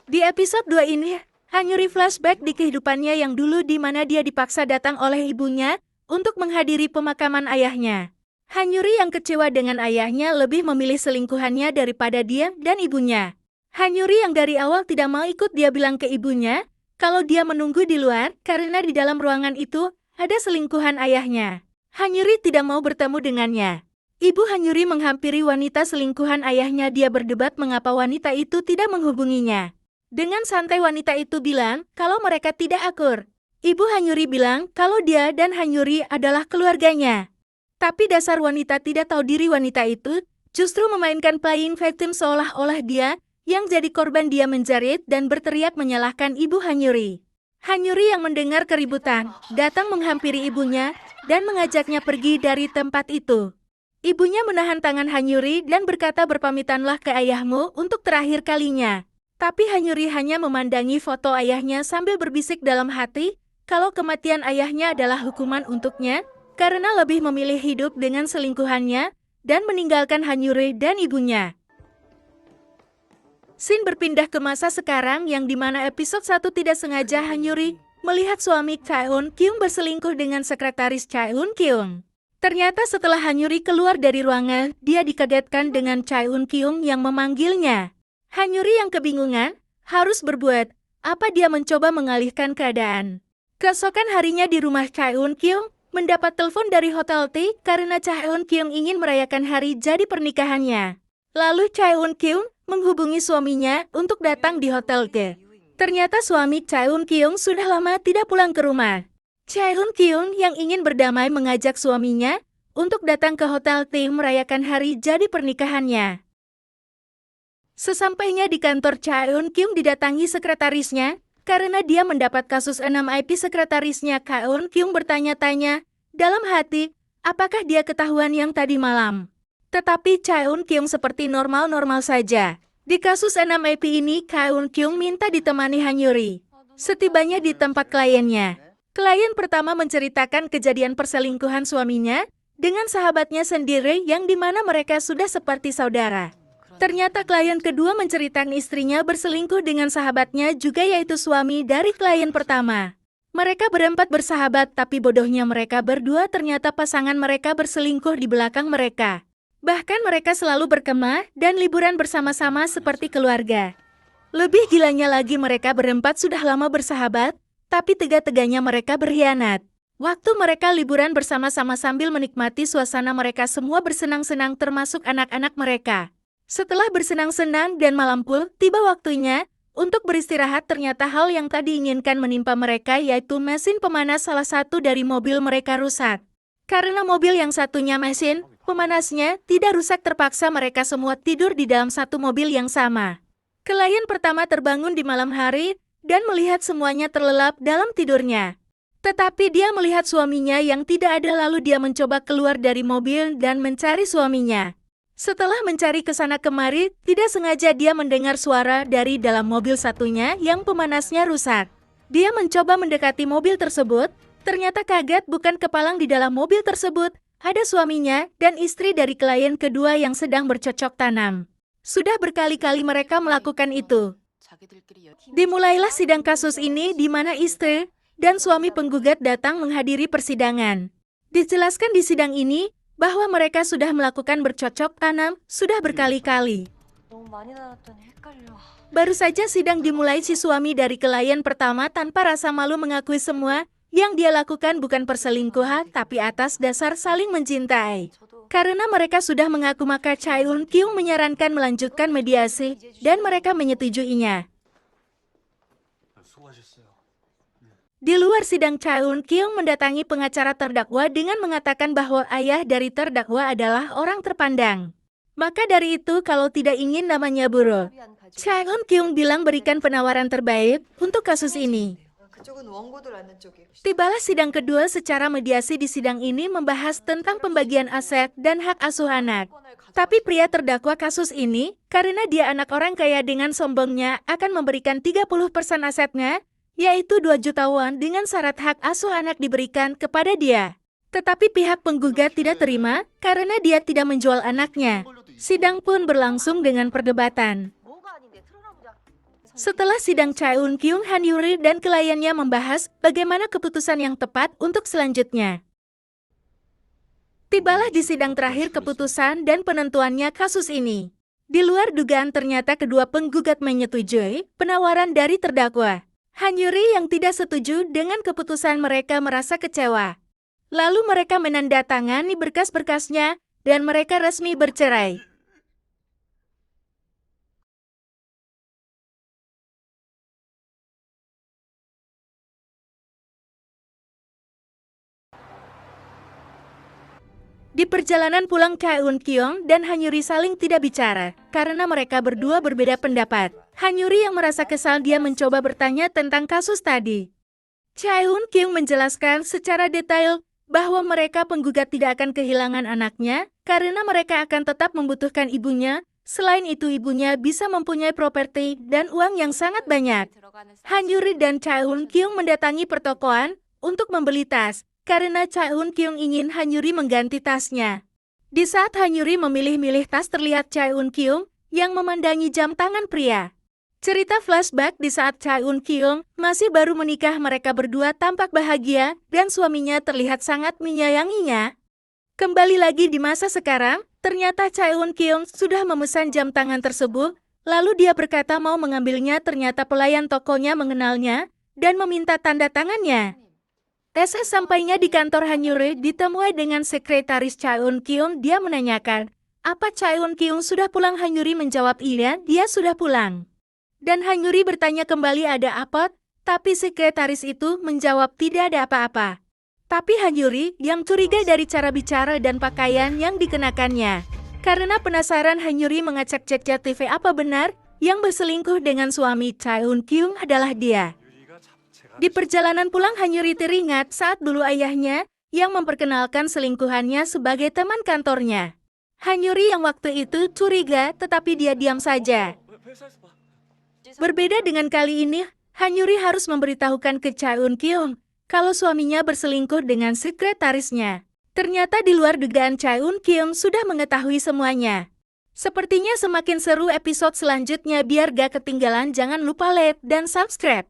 Di episode 2 ini, Hanyuri flashback di kehidupannya yang dulu di mana dia dipaksa datang oleh ibunya untuk menghadiri pemakaman ayahnya. Hanyuri yang kecewa dengan ayahnya lebih memilih selingkuhannya daripada dia dan ibunya. Hanyuri yang dari awal tidak mau ikut dia bilang ke ibunya kalau dia menunggu di luar karena di dalam ruangan itu ada selingkuhan ayahnya. Hanyuri tidak mau bertemu dengannya. Ibu Hanyuri menghampiri wanita selingkuhan ayahnya. Dia berdebat mengapa wanita itu tidak menghubunginya. Dengan santai wanita itu bilang kalau mereka tidak akur. Ibu Hanyuri bilang kalau dia dan Hanyuri adalah keluarganya. Tapi dasar wanita tidak tahu diri. Wanita itu justru memainkan playing victim seolah-olah dia yang jadi korban. Dia menjerit dan berteriak menyalahkan ibu Hanyuri. Hanyuri yang mendengar keributan datang menghampiri ibunya dan mengajaknya pergi dari tempat itu. Ibunya menahan tangan Hanyuri dan berkata berpamitanlah ke ayahmu untuk terakhir kalinya. Tapi Hanyuri hanya memandangi foto ayahnya sambil berbisik dalam hati kalau kematian ayahnya adalah hukuman untuknya karena lebih memilih hidup dengan selingkuhannya dan meninggalkan Hanyuri dan ibunya. Scene berpindah ke masa sekarang yang dimana episode 1 tidak sengaja Hanyuri melihat suami Chaeun Kyung berselingkuh dengan sekretaris Chaeun Kyung. Ternyata setelah Hanyuri keluar dari ruangan, dia dikagetkan dengan Chaeun Kyung yang memanggilnya. Hanyuri yang kebingungan, harus berbuat apa. Dia mencoba mengalihkan keadaan. Keesokan harinya di rumah Chaeun Kyung, mendapat telepon dari Hotel T karena Chaeun Kyung ingin merayakan hari jadi pernikahannya. Lalu Chaeun Kyung menghubungi suaminya untuk datang di Hotel T. Ternyata suami Chaeun Kyung sudah lama tidak pulang ke rumah. Chaeun Kyung yang ingin berdamai mengajak suaminya untuk datang ke Hotel T merayakan hari jadi pernikahannya. Sesampainya di kantor, Chaeun Kyung didatangi sekretarisnya karena dia mendapat kasus 6 IP. Sekretarisnya Chaeun Kyung bertanya-tanya dalam hati apakah dia ketahuan yang tadi malam. Tetapi Chaeun Kyung seperti normal-normal saja. Di kasus 6 IP ini Chaeun Kyung minta ditemani Hanyuri. Setibanya di tempat kliennya, klien pertama menceritakan kejadian perselingkuhan suaminya dengan sahabatnya sendiri yang dimana mereka sudah seperti saudara. Ternyata klien kedua menceritakan istrinya berselingkuh dengan sahabatnya juga, yaitu suami dari klien pertama. Mereka berempat bersahabat, tapi bodohnya mereka berdua ternyata pasangan mereka berselingkuh di belakang mereka. Bahkan mereka selalu berkemah dan liburan bersama-sama seperti keluarga. Lebih gilanya lagi, mereka berempat sudah lama bersahabat, tapi tega-teganya mereka berkhianat. Waktu mereka liburan bersama-sama sambil menikmati suasana, mereka semua bersenang-senang termasuk anak-anak mereka. Setelah bersenang-senang dan malam pun tiba waktunya untuk beristirahat, ternyata hal yang tadi inginkan menimpa mereka, yaitu mesin pemanas salah satu dari mobil mereka rusak. Karena mobil yang satunya mesin pemanasnya tidak rusak, terpaksa mereka semua tidur di dalam satu mobil yang sama. Klien pertama terbangun di malam hari dan melihat semuanya terlelap dalam tidurnya. Tetapi dia melihat suaminya yang tidak ada, lalu dia mencoba keluar dari mobil dan mencari suaminya. Setelah mencari ke sana kemari, tidak sengaja dia mendengar suara dari dalam mobil satunya yang pemanasnya rusak. Dia mencoba mendekati mobil tersebut, ternyata kaget bukan kepalang di dalam mobil tersebut ada suaminya dan istri dari klien kedua yang sedang bercocok tanam. Sudah berkali-kali mereka melakukan itu. Dimulailah sidang kasus ini di mana istri dan suami penggugat datang menghadiri persidangan. Dijelaskan di sidang ini bahwa mereka sudah melakukan bercocok tanam sudah berkali-kali. Baru saja sidang dimulai, si suami dari klien pertama tanpa rasa malu mengakui semua yang dia lakukan bukan perselingkuhan tapi atas dasar saling mencintai. Karena mereka sudah mengaku, maka Chaeun Kyung menyarankan melanjutkan mediasi dan mereka menyetujuinya. Di luar sidang, Chaeun Kyung mendatangi pengacara terdakwa dengan mengatakan bahwa ayah dari terdakwa adalah orang terpandang. Maka dari itu kalau tidak ingin namanya buruk, Chaeun Kyung bilang berikan penawaran terbaik untuk kasus ini. Tibalah sidang kedua secara mediasi. Di sidang ini membahas tentang pembagian aset dan hak asuh anak. Tapi pria terdakwa kasus ini, karena dia anak orang kaya, dengan sombongnya akan memberikan 30% asetnya, yaitu 2 juta won, dengan syarat hak asuh anak diberikan kepada dia. Tetapi pihak penggugat tidak terima karena dia tidak menjual anaknya. Sidang pun berlangsung dengan perdebatan. Setelah sidang Chaeun Kyung, Han Yuri dan kliennya membahas bagaimana keputusan yang tepat untuk selanjutnya. Tibalah di sidang terakhir keputusan dan penentuannya kasus ini. Di luar dugaan ternyata kedua penggugat menyetujui penawaran dari terdakwa. Han Yuri yang tidak setuju dengan keputusan mereka merasa kecewa. Lalu mereka menandatangani berkas-berkasnya dan mereka resmi bercerai. Di perjalanan pulang, Chaeun Kyung dan Han Yuri saling tidak bicara, karena mereka berdua berbeda pendapat. Han Yuri yang merasa kesal dia mencoba bertanya tentang kasus tadi. Chaeun Kyung menjelaskan secara detail bahwa mereka penggugat tidak akan kehilangan anaknya, karena mereka akan tetap membutuhkan ibunya. Selain itu ibunya bisa mempunyai properti dan uang yang sangat banyak. Han Yuri dan Chaeun Kyung mendatangi pertokoan untuk membeli tas, karena Chaeun Kyung ingin Han Yuri mengganti tasnya. Di saat Han Yuri memilih-milih tas terlihat Chaeun Kyung yang memandangi jam tangan pria. Cerita flashback di saat Chaeun Kyung masih baru menikah, mereka berdua tampak bahagia dan suaminya terlihat sangat menyayanginya. Kembali lagi di masa sekarang, ternyata Chaeun Kyung sudah memesan jam tangan tersebut, lalu dia berkata mau mengambilnya, ternyata pelayan tokonya mengenalnya dan meminta tanda tangannya. Sampainya di kantor Han Yuri ditemui dengan sekretaris Chaeun Kyung. Dia menanyakan, apa Chaeun Kyung sudah pulang? Han Yuri menjawab iya, dia sudah pulang. Dan Han Yuri bertanya kembali ada apa, tapi sekretaris itu menjawab tidak ada apa-apa. Tapi Han Yuri yang curiga dari cara bicara dan pakaian yang dikenakannya. Karena penasaran, Han Yuri mengacak CCTV apa benar yang berselingkuh dengan suami Chaeun Kyung adalah dia. Di perjalanan pulang, Han Yuri teringat saat dulu ayahnya yang memperkenalkan selingkuhannya sebagai teman kantornya. Han Yuri yang waktu itu curiga tetapi dia diam saja. Berbeda dengan kali ini, Han Yuri harus memberitahukan ke Chaeun Kyung kalau suaminya berselingkuh dengan sekretarisnya. Ternyata di luar dugaan Chaeun Kyung sudah mengetahui semuanya. Sepertinya semakin seru episode selanjutnya. Biar gak ketinggalan, jangan lupa like dan subscribe.